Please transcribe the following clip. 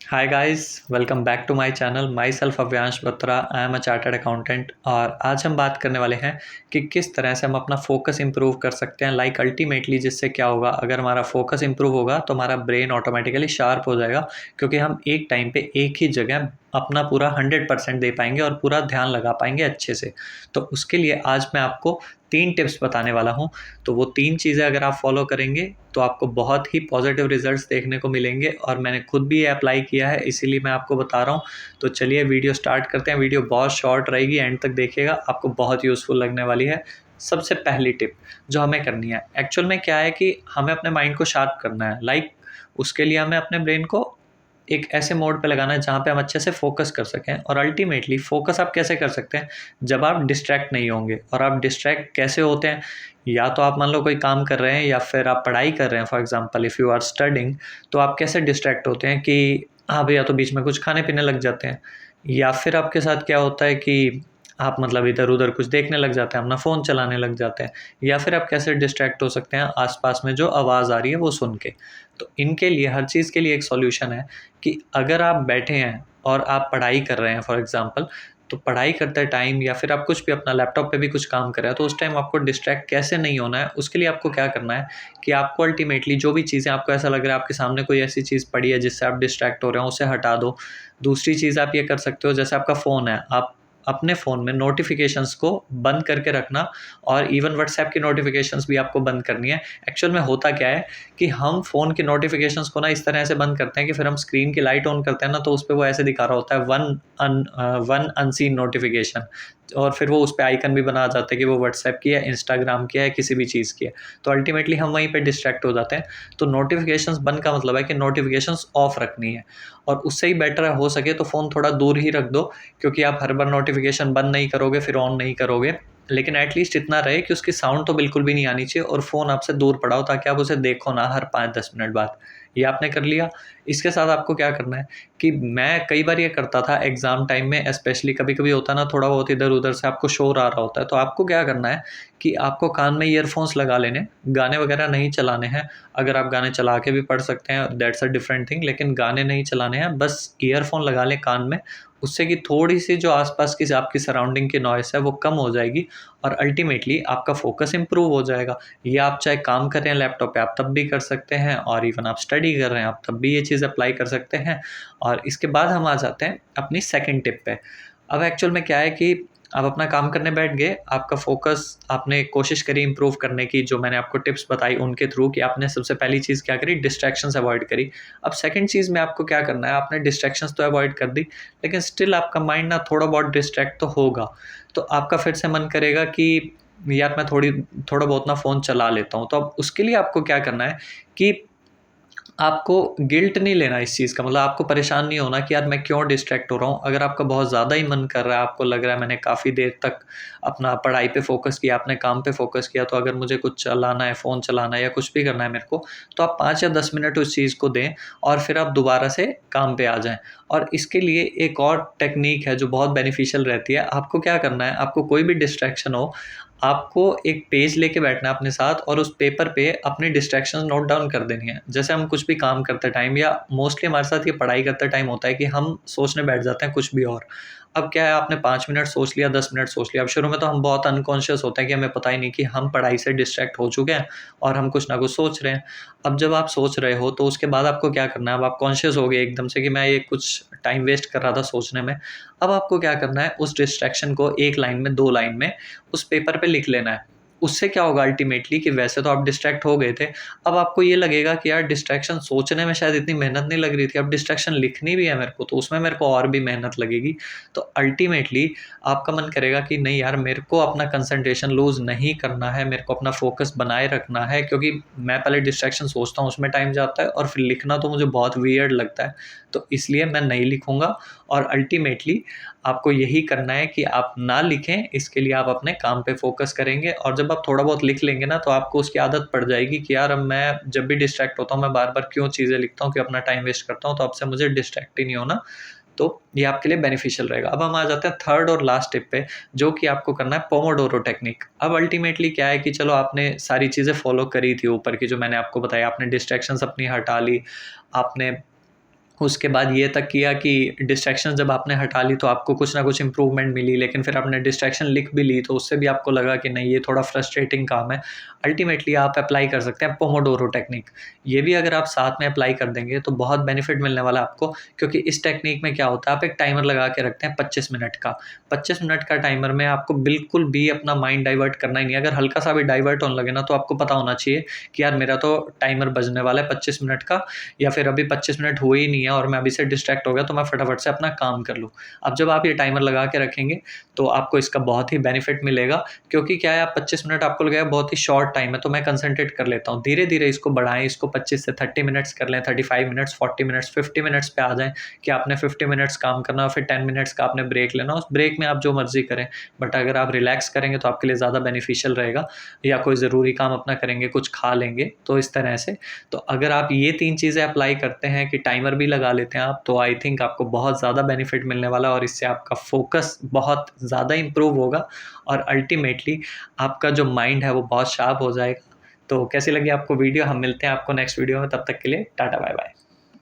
Hi guys, welcome back to my channel. Myself Avyansh Batra. I am a chartered accountant और आज हम बात करने वाले हैं कि किस तरह से हम अपना फोकस इंप्रूव कर सकते हैं। अल्टीमेटली जिससे क्या होगा, अगर हमारा फोकस इंप्रूव होगा तो हमारा ब्रेन ऑटोमेटिकली शार्प हो जाएगा, क्योंकि हम एक टाइम पे एक ही जगह अपना पूरा 100% दे पाएंगे और पूरा ध्यान लगा पाएंगे अच्छे से। तो उसके लिए आज मैं आपको 3 टिप्स बताने वाला हूँ। तो वो 3 चीज़ें अगर आप फॉलो करेंगे तो आपको बहुत ही पॉजिटिव रिजल्ट्स देखने को मिलेंगे और मैंने खुद भी ये अप्लाई किया है, इसीलिए मैं आपको बता रहा हूँ। तो चलिए वीडियो स्टार्ट करते हैं। वीडियो बहुत शॉर्ट रहेगी, एंड तक देखिएगा, आपको बहुत यूज़फुल लगने वाली है। सबसे पहली टिप जो हमें करनी है, एक्चुअल में क्या है कि हमें अपने माइंड को शार्प करना है। उसके लिए हमें अपने ब्रेन को एक ऐसे मोड पे लगाना है जहाँ पे हम अच्छे से फोकस कर सकें। और अल्टीमेटली फोकस आप कैसे कर सकते हैं, जब आप डिस्ट्रैक्ट नहीं होंगे। और आप डिस्ट्रैक्ट कैसे होते हैं, या तो आप मान लो कोई काम कर रहे हैं या फिर आप पढ़ाई कर रहे हैं। For example if you are studying, तो आप कैसे डिस्ट्रैक्ट होते हैं कि आप या तो बीच में कुछ खाने पीने लग जाते हैं, या फिर आपके साथ क्या होता है कि आप मतलब इधर उधर कुछ देखने लग जाते हैं, अपना फ़ोन चलाने लग जाते हैं। या फिर आप कैसे डिस्ट्रैक्ट हो सकते हैं, आसपास में जो आवाज़ आ रही है वो सुन के। तो इनके लिए, हर चीज़ के लिए एक सॉल्यूशन है कि अगर आप बैठे हैं और आप पढ़ाई कर रहे हैं फॉर एग्जांपल, तो पढ़ाई करते टाइम या फिर आप कुछ भी अपना लैपटॉप पे भी कुछ काम कर रहे हैं, तो उस टाइम आपको डिस्ट्रैक्ट कैसे नहीं होना है, उसके लिए आपको क्या करना है कि आपको अल्टीमेटली जो भी चीज़ें आपको ऐसा लग रहा है आपके सामने कोई ऐसी चीज़ पड़ी है जिससे आप डिस्ट्रैक्ट हो रहे हो, उसे हटा दो। दूसरी चीज़ आप ये कर सकते हो, जैसे आपका फ़ोन है, आप अपने फ़ोन में नोटिफिकेशंस को बंद करके रखना। और इवन व्हाट्सएप की नोटिफिकेशंस भी आपको बंद करनी है। एक्चुअल में होता क्या है कि हम फ़ोन की नोटिफिकेशंस को ना इस तरह से बंद करते हैं कि फिर हम स्क्रीन की लाइट ऑन करते हैं ना, तो उस पे वो ऐसे दिखा रहा होता है वन अनसीन नोटिफिकेशन। और फिर वो उस पे आइकन भी बना जाता है कि वो व्हाट्सएप की है, इंस्टाग्राम की है, किसी भी चीज़ की है। तो अल्टीमेटली हम वहीं पे डिस्ट्रैक्ट हो जाते हैं। तो नोटिफिकेशंस बंद का मतलब है कि नोटिफिकेशंस ऑफ रखनी है। और उससे ही बेटर है, हो सके तो फ़ोन थोड़ा दूर ही रख दो, क्योंकि आप हर बार नोटिफिकेशन बंद नहीं करोगे फिर ऑन नहीं करोगे। लेकिन एटलीस्ट इतना रहे कि उसकी साउंड तो बिल्कुल भी नहीं आनी चाहिए और फ़ोन आपसे दूर पड़ा हो, ताकि आप उसे देखो ना हर 5-10 मिनट बाद। ये आपने कर लिया। इसके साथ आपको क्या करना है कि मैं कई बार ये करता था एग्ज़ाम टाइम में, स्पेशली कभी-कभी होता है ना, थोड़ा बहुत इधर-उधर से आपको शोर आ रहा होता है, तो आपको क्या करना है कि आपको कान में ईयरफ़ोन्स लगा लेने, गाने वगैरह नहीं चलाने हैं। अगर आप गाने चला के भी पढ़ सकते हैं, दैट्स अ डिफरेंट थिंग, लेकिन गाने नहीं चलाने हैं, बस ईयरफ़ोन लगा लें कान में। उससे कि थोड़ी-सी जो आस-पास की आपकी सराउंडिंग की नॉइज़ है वो कम हो जाएगी और अल्टीमेटली आपका फ़ोकस इम्प्रूव हो जाएगा। ये आप चाहे काम कर रहे हैं लैपटॉप पे, आप तब भी कर सकते हैं, और इवन आप स्टडी कर रहे हैं, आप तब भी ये चीज़ अप्लाई कर सकते हैं। और इसके बाद हम आ जाते हैं अपनी सेकंड टिप पे। अब एक्चुअल में क्या है कि आप अपना काम करने बैठ गए, आपका फ़ोकस आपने कोशिश करी इम्प्रूव करने की, जो मैंने आपको टिप्स बताई उनके थ्रू, कि आपने सबसे पहली चीज़ क्या करी, डिस्ट्रैक्शंस अवॉइड करी। अब सेकंड चीज़ में आपको क्या करना है, आपने डिस्ट्रैक्शंस तो अवॉइड कर दी, लेकिन स्टिल आपका माइंड ना थोड़ा बहुत डिस्ट्रैक्ट तो होगा। तो आपका फिर से मन करेगा कि यार मैं थोड़ा बहुत ना फ़ोन चला लेता हूँ। तो अब उसके लिए आपको क्या करना है कि आपको गिल्ट नहीं लेना इस चीज़ का, मतलब आपको परेशान नहीं होना कि यार मैं क्यों डिस्ट्रैक्ट हो रहा हूँ। अगर आपका बहुत ज़्यादा ही मन कर रहा है, आपको लग रहा है मैंने काफ़ी देर तक अपना पढ़ाई पे फ़ोकस किया, अपने काम पे फ़ोकस किया, तो अगर मुझे कुछ चलाना है, फ़ोन चलाना है या कुछ भी करना है मेरे को, तो आप 5 या 10 मिनट उस चीज़ को दें और फिर आप दोबारा से काम पे आ जाएँ। और इसके लिए एक और टेक्नीक है जो बहुत बेनिफिशियल रहती है। आपको क्या करना है, आपको कोई भी डिस्ट्रैक्शन हो, आपको एक पेज लेके बैठना है अपने साथ और उस पेपर पे अपनी डिस्ट्रैक्शंस नोट डाउन कर देनी है। जैसे हम कुछ भी काम करते टाइम, या मोस्टली हमारे साथ ये पढ़ाई करते टाइम होता है कि हम सोचने बैठ जाते हैं कुछ भी और। अब क्या है, आपने 5 मिनट सोच लिया, 10 मिनट सोच लिया, अब शुरू में तो हम बहुत अनकॉन्शियस होते हैं कि हमें पता ही नहीं कि हम पढ़ाई से डिस्ट्रैक्ट हो चुके हैं और हम कुछ ना कुछ सोच रहे हैं। अब जब आप सोच रहे हो तो उसके बाद आपको क्या करना है, अब आप कॉन्शियस हो गए एकदम से कि मैं ये कुछ टाइम वेस्ट कर रहा था सोचने में। अब आपको क्या करना है, उस डिस्ट्रैक्शन को 1 लाइन में, 2 लाइन में उस पेपर पे लिख लेना है। उससे क्या होगा अल्टीमेटली कि वैसे तो आप डिस्ट्रैक्ट हो गए थे, अब आपको ये लगेगा कि यार डिस्ट्रैक्शन सोचने में शायद इतनी मेहनत नहीं लग रही थी, अब डिस्ट्रैक्शन लिखनी भी है मेरे को, तो उसमें मेरे को और भी मेहनत लगेगी। तो अल्टीमेटली आपका मन करेगा कि नहीं यार, मेरे को अपना कंसंट्रेशन लूज़ नहीं करना है, मेरे को अपना फ़ोकस बनाए रखना है, क्योंकि मैं पहले डिस्ट्रैक्शन सोचता हूँ, उसमें टाइम जाता है और फिर लिखना तो मुझे बहुत वियर्ड लगता है, तो इसलिए मैं नहीं लिखूँगा। और अल्टीमेटली आपको यही करना है कि आप ना लिखें, इसके लिए आप अपने काम पे फ़ोकस करेंगे, और जब आप थोड़ा बहुत लिख लेंगे ना, तो आपको उसकी आदत पड़ जाएगी कि यार अब मैं जब भी डिस्ट्रैक्ट होता हूँ, मैं बार-बार क्यों चीज़ें लिखता हूँ, क्यों अपना टाइम वेस्ट करता हूँ, तो अब से मुझे डिस्ट्रैक्ट ही नहीं होना। तो ये आपके लिए बेनिफिशियल रहेगा। अब हम आ जाते हैं थर्ड और लास्ट टिप पे, जो कि आपको करना है पोमोडोरो टेक्निक। अब अल्टीमेटली क्या है कि चलो आपने सारी चीज़ें फ़ॉलो करी थी ऊपर की जो मैंने आपको बताई, आपने डिस्ट्रैक्शंस अपनी हटा ली, आपने उसके बाद ये तक किया कि डिस्ट्रैक्शन जब आपने हटा ली तो आपको कुछ ना कुछ इम्प्रूवमेंट मिली, लेकिन फिर आपने डिस्ट्रैक्शन लिख भी ली तो उससे भी आपको लगा कि नहीं ये थोड़ा फ्रस्ट्रेटिंग काम है। अल्टीमेटली आप अप्लाई कर सकते हैं पोमोडोरो टेक्निक। ये भी अगर आप साथ में अप्लाई कर देंगे तो बहुत बेनिफिट मिलने वाला है आपको, क्योंकि इस टेक्निक में क्या होता है, आप एक टाइमर लगा के रखते हैं 25 मिनट का। 25 मिनट का टाइमर में आपको बिल्कुल भी अपना माइंड डाइवर्ट करना ही नहीं है। अगर हल्का सा भी डाइवर्ट होने लगे ना तो आपको पता होना चाहिए कि यार मेरा तो टाइमर बजने वाला है 25 मिनट का, या फिर अभी 25 मिनट हुए ही नहीं है और मैं अभी से डिस्ट्रैक्ट हो गया तो मैं फटाफट से अपना काम कर लूँ। अब जब आप ये टाइमर लगा के रखेंगे तो आपको इसका बहुत ही बेनिफिट मिलेगा, क्योंकि क्या है, आप 25 मिनट आपको लगेगा बहुत ही शॉर्ट टाइम है तो मैं कंसंट्रेट कर लेता हूँ। धीरे-धीरे इसको बढ़ाएँ, इसको 25 से 30 मिनट्स कर लें, 35 मिनट्स, 40 मिनट्स, 50 मिनट्स पे आ जाएँ कि आपने 50 मिनट्स काम करना और फिर 10 मिनट्स का आपने ब्रेक लेना। उस ब्रेक में आप जो मर्ज़ी करें, बट अगर आप रिलैक्स करेंगे तो आपके लिए ज़्यादा बेनिफिशियल रहेगा, या कोई ज़रूरी काम अपना करेंगे, कुछ खा लेंगे, तो इस तरह से। तो अगर आप ये 3 चीज़ें अप्लाई करते हैं कि टाइमर भी लगा लेते हैं आप, तो आई थिंक आपको बहुत ज़्यादा बेनिफिट मिलने वाला है और इससे आपका फ़ोकस बहुत ज़्यादा इम्प्रूव होगा और अल्टीमेटली आपका जो माइंड है वो बहुत शार्प हो जाएगा। तो कैसी लगी आपको वीडियो? हम मिलते हैं आपको नेक्स्ट वीडियो में, तब तक के लिए टाटा बाय बाय।